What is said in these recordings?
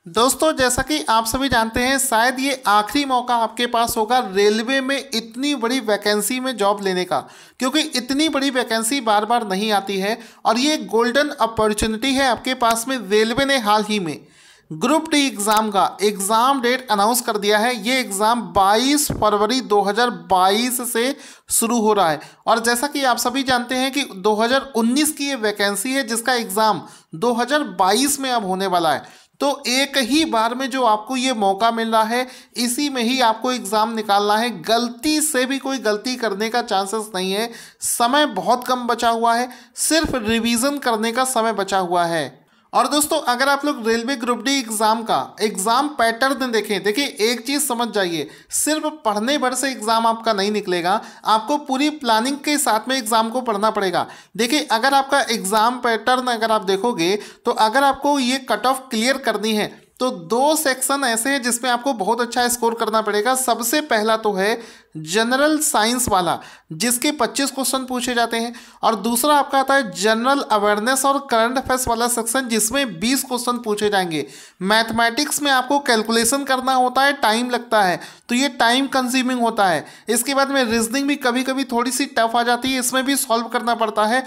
दोस्तों जैसा कि आप सभी जानते हैं शायद ये आखिरी मौका आपके पास होगा रेलवे में इतनी बड़ी वैकेंसी में जॉब लेने का, क्योंकि इतनी बड़ी वैकेंसी बार बार नहीं आती है और ये गोल्डन अपॉर्चुनिटी है आपके पास में। रेलवे ने हाल ही में ग्रुप डी एग्ज़ाम का एग्ज़ाम डेट अनाउंस कर दिया है। ये एग्ज़ाम 22 फरवरी 2022 से शुरू हो रहा है और जैसा कि आप सभी जानते हैं कि 2019 की ये वैकेंसी है जिसका एग्ज़ाम 2022 में अब होने वाला है। तो एक ही बार में जो आपको ये मौका मिल रहा है इसी में ही आपको एग्ज़ाम निकालना है। गलती से भी कोई गलती करने का चांसेस नहीं है। समय बहुत कम बचा हुआ है, सिर्फ रिवीजन करने का समय बचा हुआ है। और दोस्तों अगर आप लोग रेलवे ग्रुप डी एग्ज़ाम का एग्ज़ाम पैटर्न देखें, देखिए एक चीज़ समझ जाइए, सिर्फ पढ़ने भर से एग्ज़ाम आपका नहीं निकलेगा, आपको पूरी प्लानिंग के साथ में एग्ज़ाम को पढ़ना पड़ेगा। देखिए अगर आपका एग्ज़ाम पैटर्न अगर आप देखोगे तो अगर आपको ये कट ऑफ क्लियर करनी है तो दो सेक्शन ऐसे हैं जिसमें आपको बहुत अच्छा स्कोर करना पड़ेगा। सबसे पहला तो है जनरल साइंस वाला जिसके 25 क्वेश्चन पूछे जाते हैं और दूसरा आपका आता है जनरल अवेयरनेस और करंट अफेयर्स वाला सेक्शन जिसमें 20 क्वेश्चन पूछे जाएंगे। मैथमेटिक्स में आपको कैलकुलेशन करना होता है, टाइम लगता है, तो ये टाइम कंज्यूमिंग होता है। इसके बाद में रीजनिंग भी कभी कभी थोड़ी सी टफ आ जाती है, इसमें भी सॉल्व करना पड़ता है।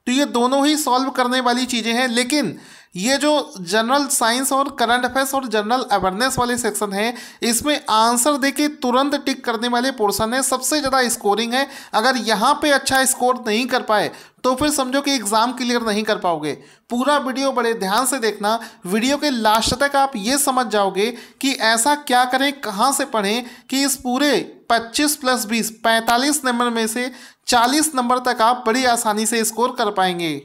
तो ये दोनों ही सॉल्व करने वाली चीज़ें हैं, लेकिन ये जो जनरल साइंस और करंट अफेयर्स और जनरल अवेयरनेस वाले सेक्शन है इसमें आंसर देके तुरंत टिक करने वाले पोर्शन है, सबसे ज़्यादा स्कोरिंग है। अगर यहाँ पे अच्छा स्कोर नहीं कर पाए तो फिर समझो कि एग्ज़ाम क्लियर नहीं कर पाओगे। पूरा वीडियो बड़े ध्यान से देखना, वीडियो के लास्ट तक आप ये समझ जाओगे कि ऐसा क्या करें, कहाँ से पढ़ें कि इस पूरे 25 + 20 45 नंबर में से 40 नंबर तक आप बड़ी आसानी से स्कोर कर पाएंगे।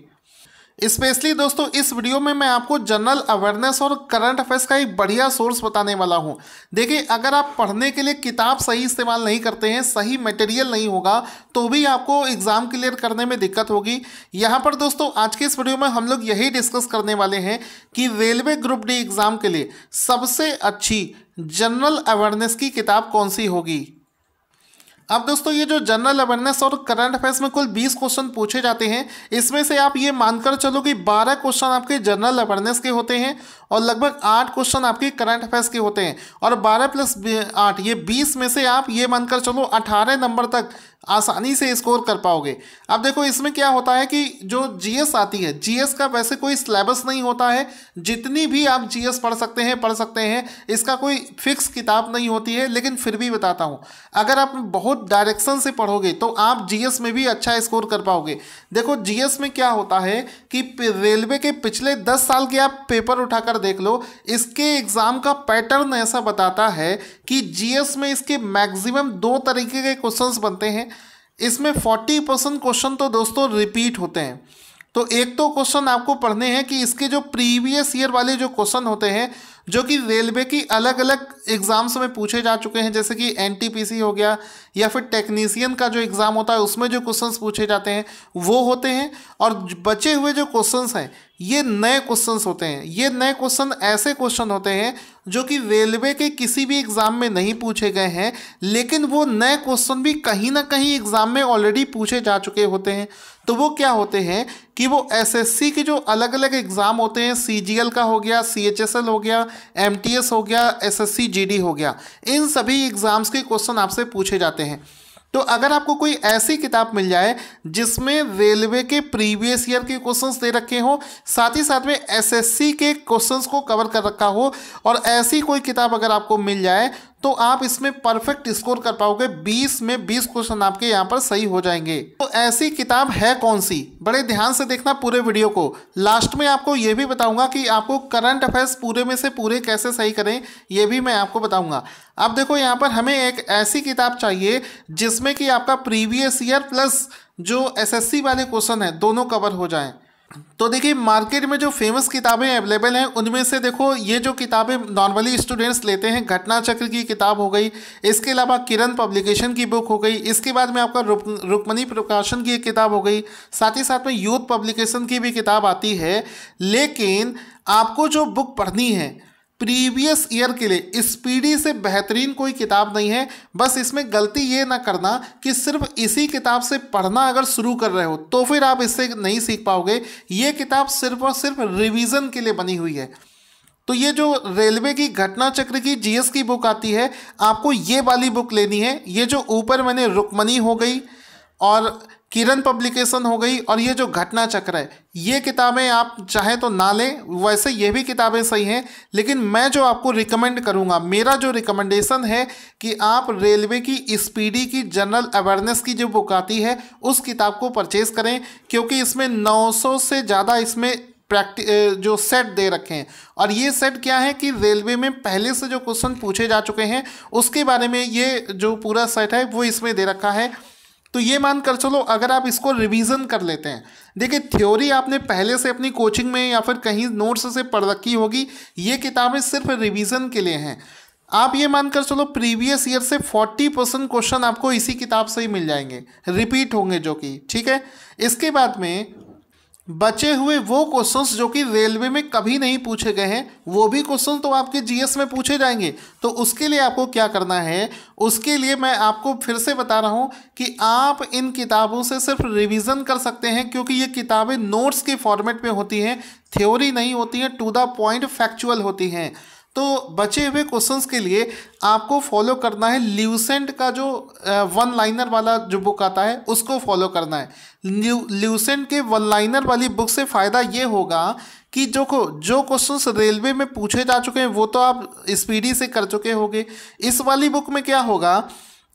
स्पेशली दोस्तों इस वीडियो में मैं आपको जनरल अवेयरनेस और करंट अफेयर्स का एक बढ़िया सोर्स बताने वाला हूं। देखिए अगर आप पढ़ने के लिए किताब सही इस्तेमाल नहीं करते हैं, सही मटेरियल नहीं होगा तो भी आपको एग्ज़ाम क्लियर करने में दिक्कत होगी। यहाँ पर दोस्तों आज के इस वीडियो में हम लोग यही डिस्कस करने वाले हैं कि रेलवे ग्रुप डी एग्ज़ाम के लिए सबसे अच्छी जनरल अवेयरनेस की किताब कौन सी होगी। अब दोस्तों ये जो जनरल अवेयरनेस और करंट अफेयर्स में कुल 20 क्वेश्चन पूछे जाते हैं, इसमें से आप ये मानकर चलो कि 12 क्वेश्चन आपके जनरल अवेयरनेस के होते हैं और लगभग 8 क्वेश्चन आपके करंट अफेयर्स के होते हैं और 12 + 8 ये 20 में से आप ये मानकर चलो 18 नंबर तक आसानी से स्कोर कर पाओगे। अब देखो इसमें क्या होता है कि जो जीएस आती है, जीएस का वैसे कोई सिलेबस नहीं होता है, जितनी भी आप जीएस पढ़ सकते हैं, इसका कोई फिक्स किताब नहीं होती है। लेकिन फिर भी बताता हूँ, अगर आप बहुत डायरेक्शन से पढ़ोगे तो आप जीएस में भी अच्छा स्कोर कर पाओगे। देखो जीएस में क्या होता है कि रेलवे के पिछले 10 साल के आप पेपर उठाकर देख लो, इसके एग्ज़ाम का पैटर्न ऐसा बताता है कि जीएस में इसके मैक्सिमम 2 तरीके के क्वेश्चंस बनते हैं। इसमें 40% क्वेश्चन तो दोस्तों रिपीट होते हैं। तो एक तो क्वेश्चन आपको पढ़ने हैं कि इसके जो प्रीवियस ईयर वाले जो क्वेश्चन होते हैं जो कि रेलवे की अलग अलग एग्ज़ाम्स में पूछे जा चुके हैं, जैसे कि एनटीपीसी हो गया या फिर टेक्नीशियन का जो एग्ज़ाम होता है उसमें जो क्वेश्चंस पूछे जाते हैं वो होते हैं। और बचे हुए जो क्वेश्चंस हैं ये नए क्वेश्चंस होते हैं। ये नए क्वेश्चन ऐसे क्वेश्चन होते हैं जो कि रेलवे के किसी भी एग्ज़ाम में नहीं पूछे गए हैं, लेकिन वो नए क्वेश्चन भी कहीं ना कहीं एग्ज़ाम में ऑलरेडी पूछे जा चुके होते हैं। तो वो क्या होते हैं कि वो एसएससी के जो अलग अलग एग्ज़ाम होते हैं, सीजीएल का हो गया, सीएचएसएल हो गया, एमटीएस हो गया, एसएससी जीडी हो गया, इन सभी एग्ज़ाम्स के क्वेश्चन आपसे पूछे जाते हैं। तो अगर आपको कोई ऐसी किताब मिल जाए जिसमें रेलवे के प्रीवियस ईयर के क्वेश्चंस दे रखे हो, साथ ही साथ में एसएससी के क्वेश्चंस को कवर कर रखा हो, और ऐसी कोई किताब अगर आपको मिल जाए तो आप इसमें परफेक्ट स्कोर कर पाओगे। 20 में 20 क्वेश्चन आपके यहाँ पर सही हो जाएंगे। तो ऐसी किताब है कौन सी, बड़े ध्यान से देखना पूरे वीडियो को। लास्ट में आपको ये भी बताऊंगा कि आपको करंट अफेयर्स पूरे में से पूरे कैसे सही करें, ये भी मैं आपको बताऊंगा। अब देखो यहाँ पर हमें एक ऐसी किताब चाहिए जिसमें कि आपका प्रीवियस ईयर प्लस जो एसएससी वाले क्वेश्चन हैं दोनों कवर हो जाएं। तो देखिए मार्केट में जो फेमस किताबें अवेलेबल हैं उनमें से देखो ये जो किताबें नॉर्मली स्टूडेंट्स लेते हैं, घटना चक्र की किताब हो गई, इसके अलावा किरण पब्लिकेशन की बुक हो गई, इसके बाद में आपका रुक्मणी प्रकाशन की एक किताब हो गई, साथ ही साथ में यूथ पब्लिकेशन की भी किताब आती है। लेकिन आपको जो बुक पढ़नी है प्रीवियस ईयर के लिए स्पीडी से बेहतरीन कोई किताब नहीं है। बस इसमें गलती ये ना करना कि सिर्फ इसी किताब से पढ़ना अगर शुरू कर रहे हो तो फिर आप इससे नहीं सीख पाओगे। ये किताब सिर्फ और सिर्फ रिवीजन के लिए बनी हुई है। तो ये जो रेलवे की घटना चक्र की जीएस की बुक आती है, आपको ये वाली बुक लेनी है। ये जो ऊपर मैंने रुक्मणी हो गई और किरण पब्लिकेशन हो गई और ये जो घटना चक्र है, ये किताबें आप चाहे तो ना लें, वैसे ये भी किताबें सही हैं, लेकिन मैं जो आपको रिकमेंड करूंगा, मेरा जो रिकमेंडेशन है कि आप रेलवे की स्पीडी की जनरल अवेयरनेस की जो बुक आती है उस किताब को परचेज करें, क्योंकि इसमें 900 से ज़्यादा इसमें जो सेट दे रखे हैं। और ये सेट क्या है कि रेलवे में पहले से जो क्वेश्चन पूछे जा चुके हैं उसके बारे में ये जो पूरा सेट है वो इसमें दे रखा है। तो ये मान कर चलो, अगर आप इसको रिवीजन कर लेते हैं, देखिए थ्योरी आपने पहले से अपनी कोचिंग में या फिर कहीं नोट्स से पढ़ रखी होगी, ये किताबें सिर्फ रिवीजन के लिए हैं। आप ये मानकर चलो प्रीवियस ईयर से 40% क्वेश्चन आपको इसी किताब से ही मिल जाएंगे, रिपीट होंगे जो कि, ठीक है। इसके बाद में बचे हुए वो क्वेश्चंस जो कि रेलवे में कभी नहीं पूछे गए हैं, वो भी क्वेश्चन तो आपके जीएस में पूछे जाएंगे। तो उसके लिए आपको क्या करना है, उसके लिए मैं आपको फिर से बता रहा हूँ कि आप इन किताबों से सिर्फ रिवीजन कर सकते हैं, क्योंकि ये किताबें नोट्स के फॉर्मेट में होती हैं, थ्योरी नहीं होती हैं, टू द पॉइंट फैक्चुअल होती हैं। तो बचे हुए क्वेश्चंस के लिए आपको फॉलो करना है ल्यूसेंट का जो वन लाइनर वाला जो बुक आता है उसको फॉलो करना है। ल्यूसेंट के वन लाइनर वाली बुक से फ़ायदा ये होगा कि जो क्वेश्चंस रेलवे में पूछे जा चुके हैं वो तो आप स्पीडी से कर चुके होंगे। इस वाली बुक में क्या होगा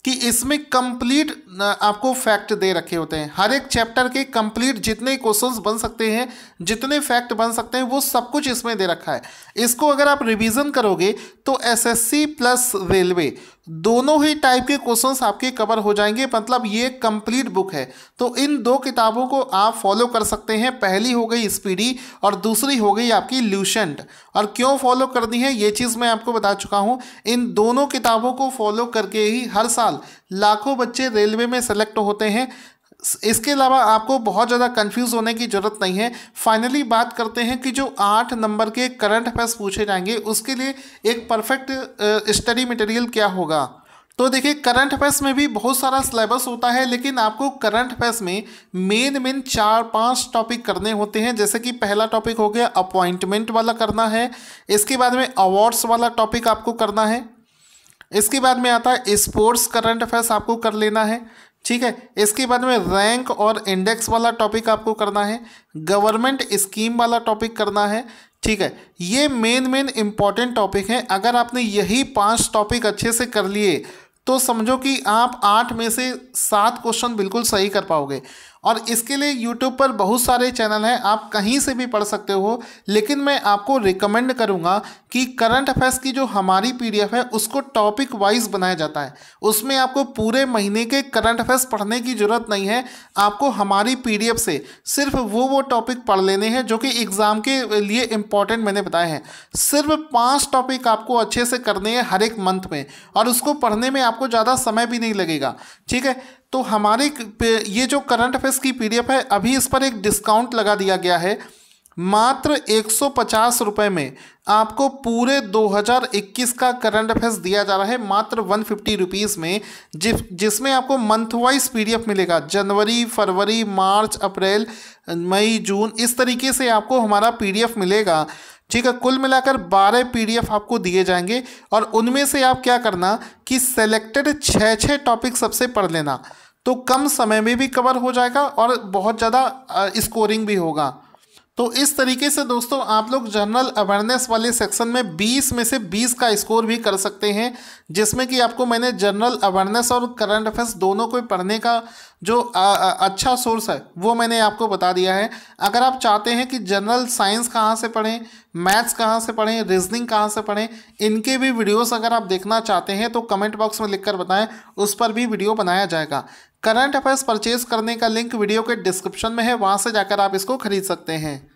कि इसमें कंप्लीट आपको फैक्ट दे रखे होते हैं, हर एक चैप्टर के कंप्लीट जितने क्वेश्चंस बन सकते हैं, जितने फैक्ट बन सकते हैं, वो सब कुछ इसमें दे रखा है। इसको अगर आप रिवीजन करोगे तो एसएससी प्लस रेलवे दोनों ही टाइप के क्वेश्चंस आपके कवर हो जाएंगे, मतलब ये कंप्लीट बुक है। तो इन दो किताबों को आप फॉलो कर सकते हैं, पहली हो गई स्पीडी और दूसरी हो गई आपकी ल्यूसेंट। और क्यों फॉलो करनी है ये चीज़ मैं आपको बता चुका हूँ। इन दोनों किताबों को फॉलो करके ही हर साल लाखों बच्चे रेलवे में सेलेक्ट होते हैं। इसके अलावा आपको बहुत ज़्यादा कंफ्यूज होने की ज़रूरत नहीं है। फाइनली बात करते हैं कि जो 8 नंबर के करंट अफेयर्स पूछे जाएंगे उसके लिए एक परफेक्ट स्टडी मटेरियल क्या होगा। तो देखिए करंट अफेयर्स में भी बहुत सारा सिलेबस होता है, लेकिन आपको करंट अफेयर्स में मेन 4-5 टॉपिक करने होते हैं। जैसे कि पहला टॉपिक हो गया अपॉइंटमेंट वाला करना है, इसके बाद में अवार्ड्स वाला टॉपिक आपको करना है, इसके बाद में आता है स्पोर्ट्स करंट अफेयर्स आपको कर लेना है, ठीक है। इसके बाद में रैंक और इंडेक्स वाला टॉपिक आपको करना है, गवर्नमेंट स्कीम वाला टॉपिक करना है, ठीक है। ये मेन इंपॉर्टेंट टॉपिक हैं। अगर आपने यही 5 टॉपिक अच्छे से कर लिए तो समझो कि आप 8 में से 7 क्वेश्चन बिल्कुल सही कर पाओगे। और इसके लिए यूट्यूब पर बहुत सारे चैनल हैं, आप कहीं से भी पढ़ सकते हो, लेकिन मैं आपको रिकमेंड करूंगा कि करंट अफेयर्स की जो हमारी पीडीएफ है उसको टॉपिक वाइज बनाया जाता है। उसमें आपको पूरे महीने के करंट अफेयर्स पढ़ने की ज़रूरत नहीं है, आपको हमारी पीडीएफ से सिर्फ वो टॉपिक पढ़ लेने हैं जो कि एग्ज़ाम के लिए इम्पॉर्टेंट मैंने बताए हैं। सिर्फ 5 टॉपिक आपको अच्छे से करने हैं हर एक मंथ में, और उसको पढ़ने में आपको ज़्यादा समय भी नहीं लगेगा, ठीक है। तो हमारे ये जो करंट अफेयर्स की पीडीएफ है, अभी इस पर एक डिस्काउंट लगा दिया गया है। मात्र 150 रुपये में आपको पूरे 2021 का करंट अफेयर्स दिया जा रहा है, मात्र 150 रुपीज़ में, जिसमें आपको मंथ वाइज पीडीएफ मिलेगा। जनवरी, फरवरी, मार्च, अप्रैल, मई, जून, इस तरीके से आपको हमारा पीडीएफ मिलेगा, ठीक है। कुल मिलाकर 12 पीडीएफ आपको दिए जाएंगे, और उनमें से आप क्या करना कि सेलेक्टेड 6 टॉपिक सबसे पढ़ लेना, तो कम समय में भी कवर हो जाएगा और बहुत ज़्यादा स्कोरिंग भी होगा। तो इस तरीके से दोस्तों आप लोग जनरल अवेयरनेस वाले सेक्शन में 20 में से 20 का स्कोर भी कर सकते हैं, जिसमें कि आपको मैंने जनरल अवेयरनेस और करंट अफेयर्स दोनों को पढ़ने का जो अच्छा सोर्स है वो मैंने आपको बता दिया है। अगर आप चाहते हैं कि जनरल साइंस कहाँ से पढ़ें, मैथ्स कहाँ से पढ़ें, रीजनिंग कहाँ से पढ़ें, इनके भी वीडियोस अगर आप देखना चाहते हैं तो कमेंट बॉक्स में लिखकर बताएं, उस पर भी वीडियो बनाया जाएगा। करंट अफेयर्स परचेज करने का लिंक वीडियो के डिस्क्रिप्शन में है, वहाँ से जाकर आप इसको खरीद सकते हैं।